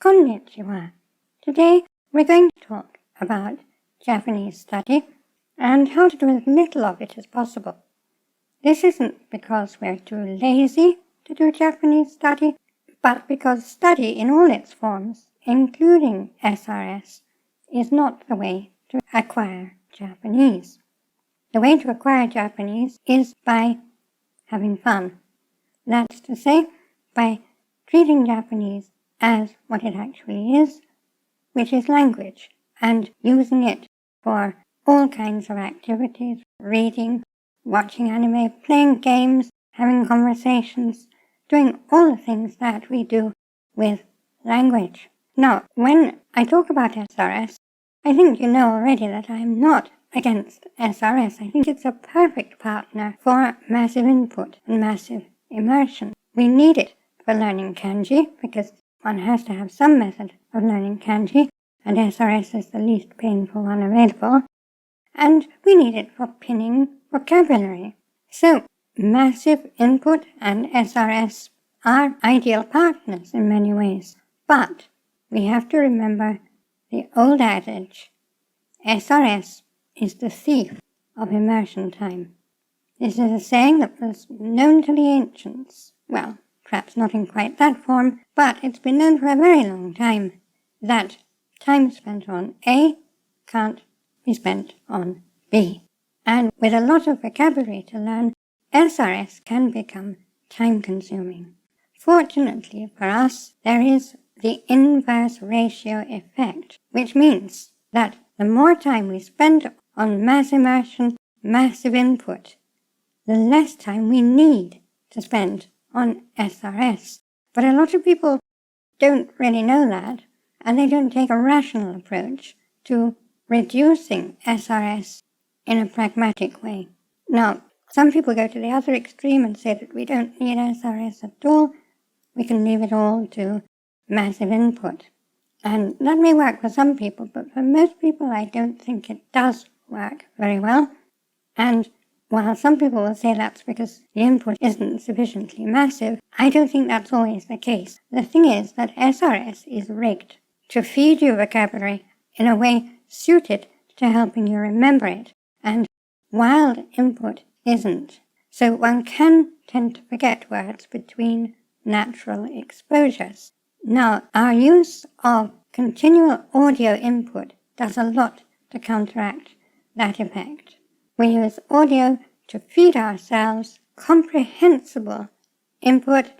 Konnichiwa. Today we're going to talk about Japanese study and how to do as little of it as possible. This isn't because we're too lazy to do Japanese study, but because study in all its forms, including SRS, is not the way to acquire Japanese. The way to acquire Japanese is by having fun. That's to say, by treating Japanese as what it actually is, which is language, and using it for all kinds of activities, reading, watching anime, playing games, having conversations, doing all the things that we do with language. Now, when I talk about SRS, I think you know already that I'm not against SRS. I think it's a perfect partner for massive input and massive immersion. We need it for learning kanji, because one has to have some method of learning kanji, and SRS is the least painful one available. And we need it for pinning vocabulary. So, massive input and SRS are ideal partners in many ways. But we have to remember the old adage, SRS is the thief of immersion time. This is a saying that was known to the ancients. Well, perhaps not in quite that form, but it's been known for a very long time that time spent on A can't be spent on B. And with a lot of vocabulary to learn, SRS can become time-consuming. Fortunately for us, there is the inverse ratio effect, which means that the more time we spend on mass immersion, massive input, the less time we need to spend on SRS. But a lot of people don't really know that, and they don't take a rational approach to reducing SRS in a pragmatic way. Now, some people go to the other extreme and say that we don't need SRS at all, we can leave it all to massive input. And that may work for some people, but for most people I don't think it does work very well. And while some people will say that's because the input isn't sufficiently massive, I don't think that's always the case. The thing is that SRS is rigged to feed you vocabulary in a way suited to helping you remember it, and wild input isn't. So one can tend to forget words between natural exposures. Now, our use of continual audio input does a lot to counteract that effect. We use audio to feed ourselves comprehensible input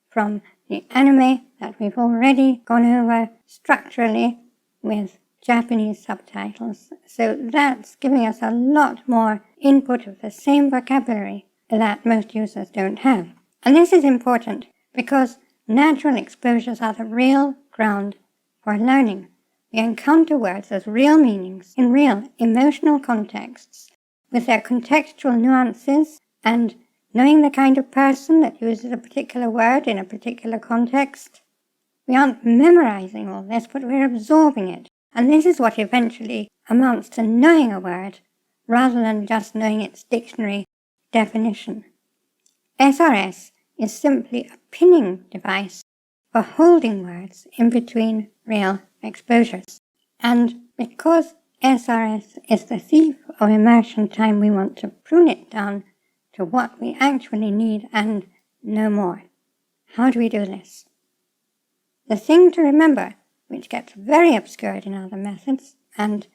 from the anime that we've already gone over structurally with Japanese subtitles. So that's giving us a lot more input of the same vocabulary that most users don't have. And this is important because natural exposures are the real ground for learning. We encounter words as real meanings in real emotional contexts, with their contextual nuances, and knowing the kind of person that uses a particular word in a particular context. We aren't memorizing all this, but we're absorbing it. And this is what eventually amounts to knowing a word, rather than just knowing its dictionary definition. SRS is simply a pinning device for holding words in between real exposures. And because SRS is the thief of immersion time, we want to prune it down to what we actually need and no more. How do we do this? The thing to remember, which gets very obscured in other methods, and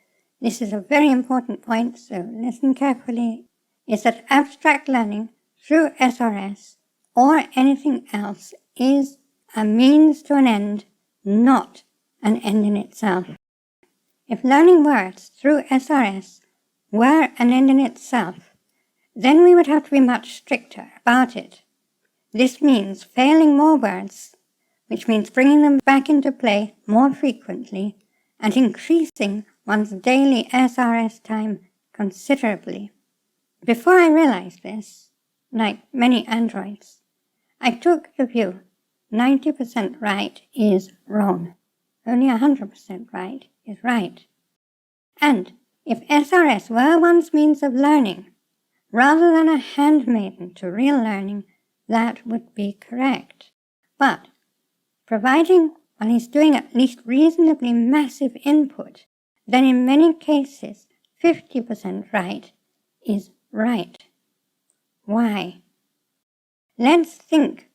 this is a very important point, so listen carefully, is that abstract learning through SRS or anything else is a means to an end, not an end in itself. If learning words through SRS were an end in itself, then we would have to be much stricter about it. This means failing more words, which means bringing them back into play more frequently and increasing one's daily SRS time considerably. Before I realized this, like many androids, I took the view 90% right is wrong. Only 100% right is right. And if SRS were one's means of learning, rather than a handmaiden to real learning, that would be correct. But providing while he's doing at least reasonably massive input, then in many cases 50% right is right. Why? Let's think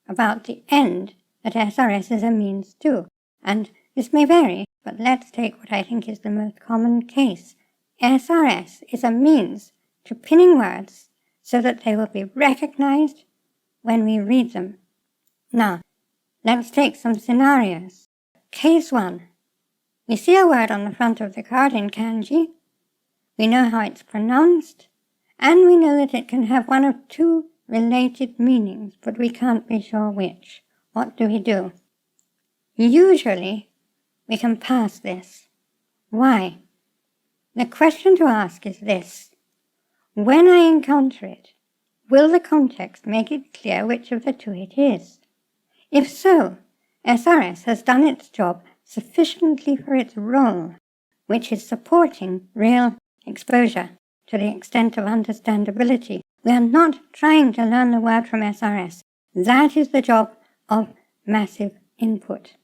about the end that SRS is a means to, and this may vary, but let's take what I think is the most common case. SRS is a means to pinning words so that they will be recognized when we read them. Now, let's take some scenarios. Case 1. We see a word on the front of the card in kanji. We know how it's pronounced, and we know that it can have one of two related meanings, but we can't be sure which. What do? Usually, we can pass this. Why? The question to ask is this: when I encounter it, will the context make it clear which of the two it is? If so, SRS has done its job sufficiently for its role, which is supporting real exposure to the extent of understandability. We are not trying to learn the word from SRS. That is the job of massive input.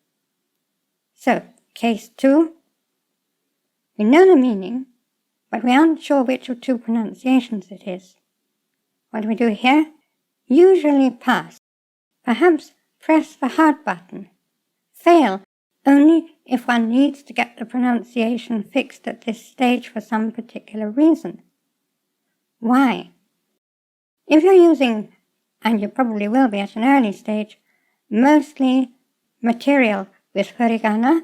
So, case 2. We know the meaning, but we aren't sure which of two pronunciations it is. What do we do here? Usually pass. Perhaps press the hard button. Fail only if one needs to get the pronunciation fixed at this stage for some particular reason. Why? If you're using, and you probably will be at an early stage, mostly material with furigana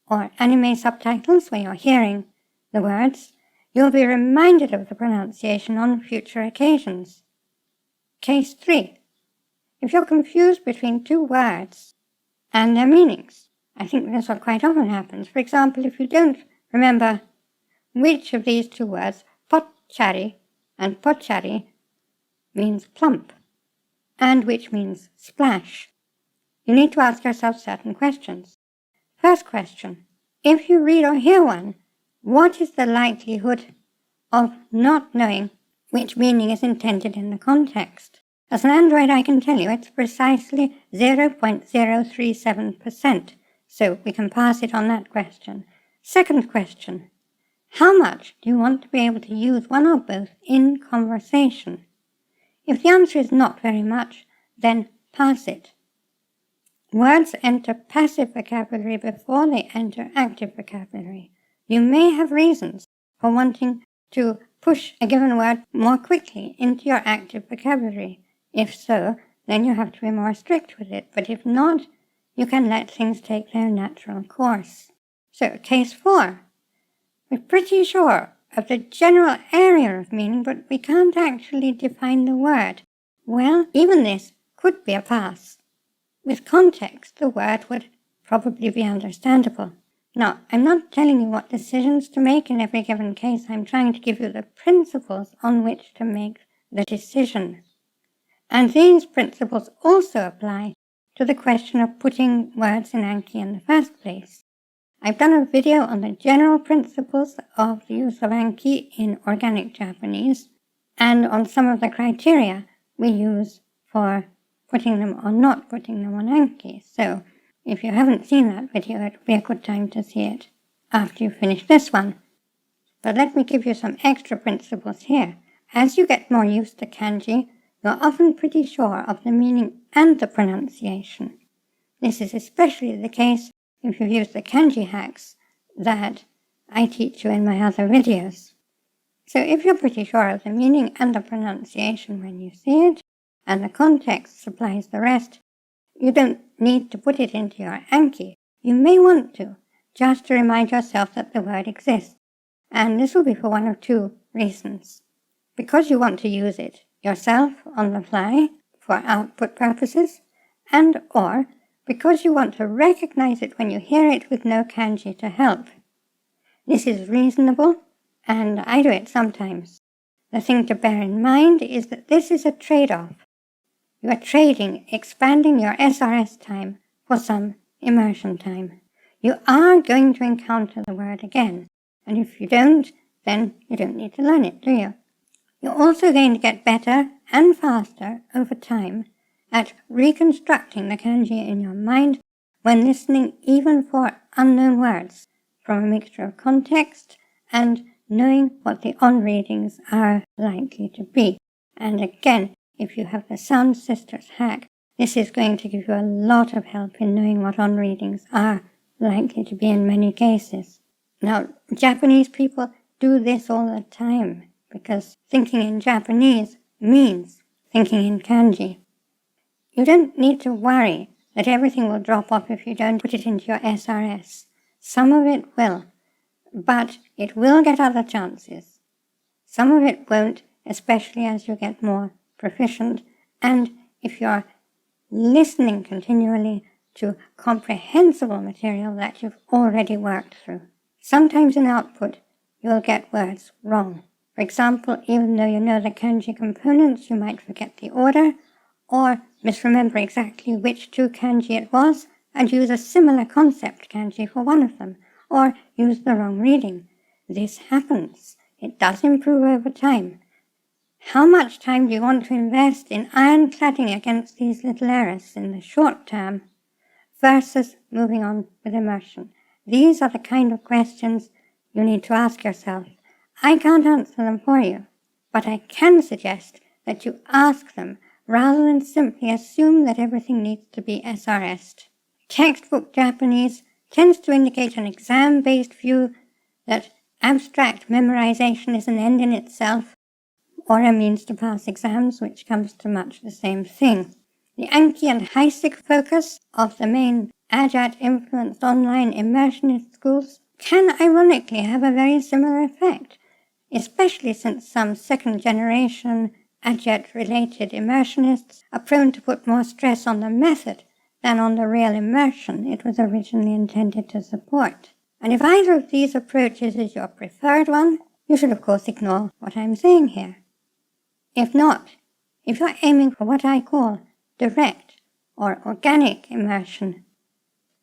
or anime subtitles where you're hearing the words, you'll be reminded of the pronunciation on future occasions. Case 3. If you're confused between two words and their meanings, I think this what quite often happens. For example, if you don't remember which of these two words, potchari and pochari, means plump, and which means splash, you need to ask yourself certain questions. First question: if you read or hear one, what is the likelihood of not knowing which meaning is intended in the context? As an android, I can tell you it's precisely 0.037%, so we can pass it on that question. Second question: how much do you want to be able to use one or both in conversation? If the answer is not very much, then pass it. Words enter passive vocabulary before they enter active vocabulary. You may have reasons for wanting to push a given word more quickly into your active vocabulary. If so, then you have to be more strict with it, but if not, you can let things take their natural course. So, case 4. We're pretty sure of the general area of meaning, but we can't actually define the word. Well, even this could be a pass. With context, the word would probably be understandable. Now, I'm not telling you what decisions to make in every given case. I'm trying to give you the principles on which to make the decision. And these principles also apply to the question of putting words in Anki in the first place. I've done a video on the general principles of the use of Anki in organic Japanese and on some of the criteria we use for putting them or not putting them on Anki. So if you haven't seen that video, it would be a good time to see it after you finish this one. But let me give you some extra principles here. As you get more used to kanji, you're often pretty sure of the meaning and the pronunciation. This is especially the case if you've used the kanji hacks that I teach you in my other videos. So if you're pretty sure of the meaning and the pronunciation when you see it, and the context supplies the rest, you don't need to put it into your Anki. You may want to, just to remind yourself that the word exists. And this will be for one of two reasons. Because you want to use it yourself on the fly for output purposes, and or because you want to recognize it when you hear it with no kanji to help. This is reasonable, and I do it sometimes. The thing to bear in mind is that this is a trade-off. You are trading, expanding your SRS time for some immersion time. You are going to encounter the word again, and if you don't, then you don't need to learn it, do you? You're also going to get better and faster over time at reconstructing the kanji in your mind when listening even for unknown words, from a mixture of context and knowing what the on-readings are likely to be. And again, if you have the Sound Sisters hack, this is going to give you a lot of help in knowing what on-readings are likely to be in many cases. Now, Japanese people do this all the time because thinking in Japanese means thinking in kanji. You don't need to worry that everything will drop off if you don't put it into your SRS. Some of it will, but it will get other chances. Some of it won't, especially as you get more proficient, and if you're listening continually to comprehensible material that you've already worked through. Sometimes in output, you'll get words wrong. For example, even though you know the kanji components, you might forget the order, or misremember exactly which two kanji it was, and use a similar concept kanji for one of them, or use the wrong reading. This happens. It does improve over time. How much time do you want to invest in ironcladding against these little errors in the short term versus moving on with immersion? These are the kind of questions you need to ask yourself. I can't answer them for you, but I can suggest that you ask them rather than simply assume that everything needs to be SRS'd. Textbook Japanese tends to indicate an exam-based view that abstract memorization is an end in itself, or a means to pass exams, which comes to much the same thing. The Anki and Heisig focus of the main Ajat-influenced online immersionist schools can ironically have a very similar effect, especially since some second-generation Ajat-related immersionists are prone to put more stress on the method than on the real immersion it was originally intended to support. And if either of these approaches is your preferred one, you should of course ignore what I'm saying here. If not, if you're aiming for what I call direct or organic immersion,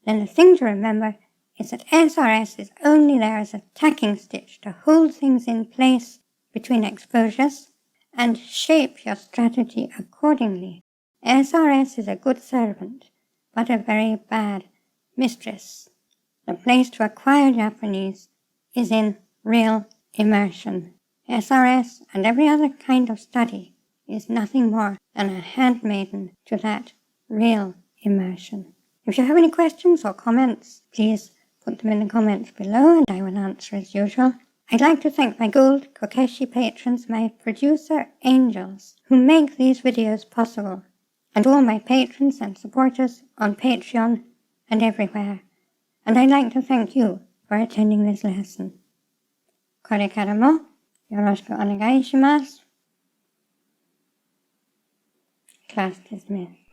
then the thing to remember is that SRS is only there as a tacking stitch to hold things in place between exposures and shape your strategy accordingly. SRS is a good servant, but a very bad mistress. The place to acquire Japanese is in real immersion. SRS and every other kind of study is nothing more than a handmaiden to that real immersion. If you have any questions or comments, please put them in the comments below and I will answer as usual. I'd like to thank my gold Kokeshi patrons, my producer angels, who make these videos possible, and all my patrons and supporters on Patreon and everywhere. And I'd like to thank you for attending this lesson. Korekara mo yoroshiku onegai shimasu. Class dismissed.